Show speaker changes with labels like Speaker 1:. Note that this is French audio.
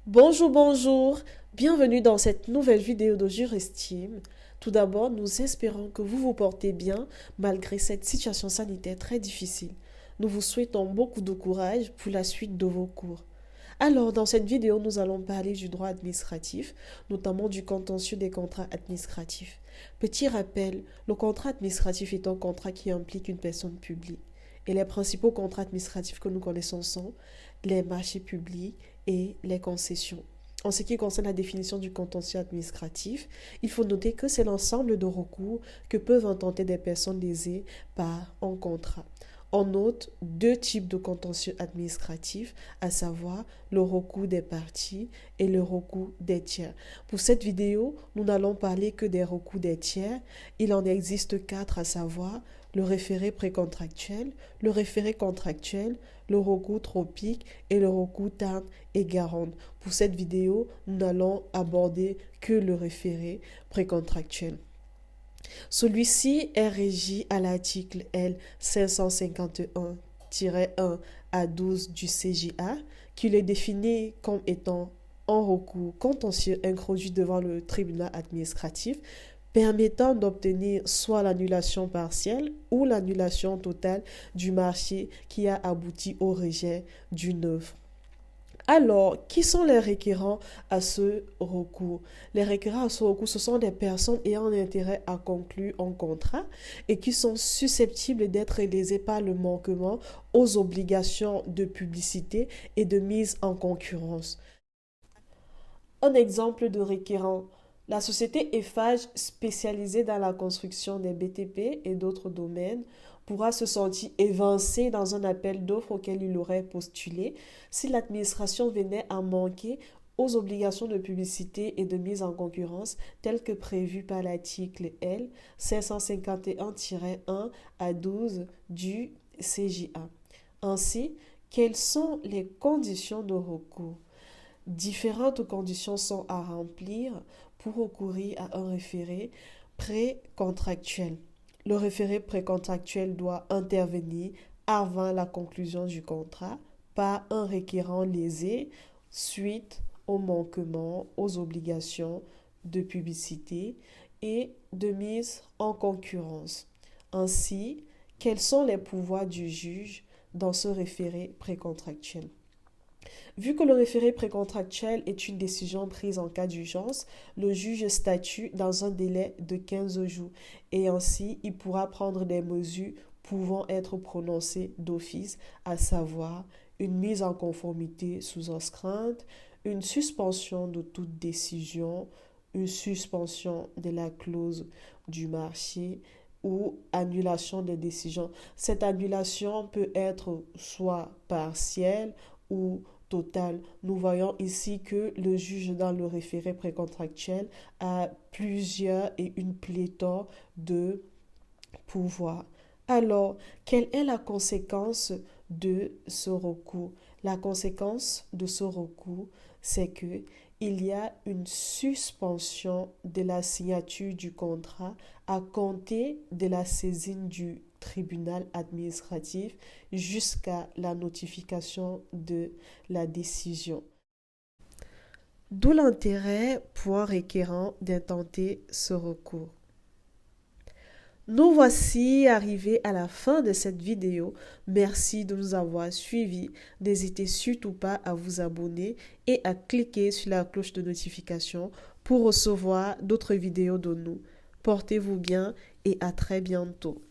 Speaker 1: Bonjour, bonjour, bienvenue dans cette nouvelle vidéo de Juristime. Tout d'abord, nous espérons que vous vous portez bien malgré cette situation sanitaire très difficile. Nous vous souhaitons beaucoup de courage pour la suite de vos cours. Alors, dans cette vidéo, nous allons parler du droit administratif, notamment du contentieux des contrats administratifs. Petit rappel, le contrat administratif est un contrat qui implique une personne publique. Et les principaux contrats administratifs que nous connaissons sont les marchés publics et les concessions. En ce qui concerne la définition du contentieux administratif, il faut noter que c'est l'ensemble de recours que peuvent intenter des personnes lésées par un contrat. On note deux types de contentieux administratifs, à savoir le recours des parties et le recours des tiers. Pour cette vidéo, nous n'allons parler que des recours des tiers. Il en existe quatre, à savoir le référé précontractuel, le référé contractuel, le recours tropique et le recours tarte et garante. Pour cette vidéo, nous n'allons aborder que le référé précontractuel. Celui-ci est régi à l'article L 551-1 à 12 du CJA, qui le définit comme étant un recours contentieux introduit devant le tribunal administratif permettant d'obtenir soit l'annulation partielle ou l'annulation totale du marché qui a abouti au rejet d'une œuvre. Alors, qui sont les requérants à ce recours? Les requérants à ce recours, ce sont des personnes ayant un intérêt à conclure un contrat et qui sont susceptibles d'être lésées par le manquement aux obligations de publicité et de mise en concurrence. Un exemple de requérant. La société Eiffage, spécialisée dans la construction des BTP et d'autres domaines, pourra se sentir évincée dans un appel d'offres auquel il aurait postulé si l'administration venait à manquer aux obligations de publicité et de mise en concurrence telles que prévues par l'article L 551-1 à 12 du CJA. Ainsi, quelles sont les conditions de recours? Différentes conditions sont à remplir pour recourir à un référé précontractuel. Le référé précontractuel doit intervenir avant la conclusion du contrat par un requérant lésé suite au manquement aux obligations de publicité et de mise en concurrence. Ainsi, quels sont les pouvoirs du juge dans ce référé précontractuel? Vu que le référé précontractuel est une décision prise en cas d'urgence, le juge statue dans un délai de 15 jours et ainsi il pourra prendre des mesures pouvant être prononcées d'office, à savoir une mise en conformité sous astreinte, une suspension de toute décision, une suspension de la clause du marché ou annulation des décisions. Cette annulation peut être soit partielle ou totale. Nous voyons ici que le juge dans le référé précontractuel a plusieurs et une pléthore de pouvoirs. Alors, quelle est la conséquence de ce recours? La conséquence de ce recours, c'est que il y a une suspension de la signature du contrat à compter de la saisine du tribunal administratif jusqu'à la notification de la décision. D'où l'intérêt pour un requérant d'intenter ce recours. Nous voici arrivés à la fin de cette vidéo. Merci de nous avoir suivis. N'hésitez surtout pas à vous abonner et à cliquer sur la cloche de notification pour recevoir d'autres vidéos de nous. Portez-vous bien et à très bientôt.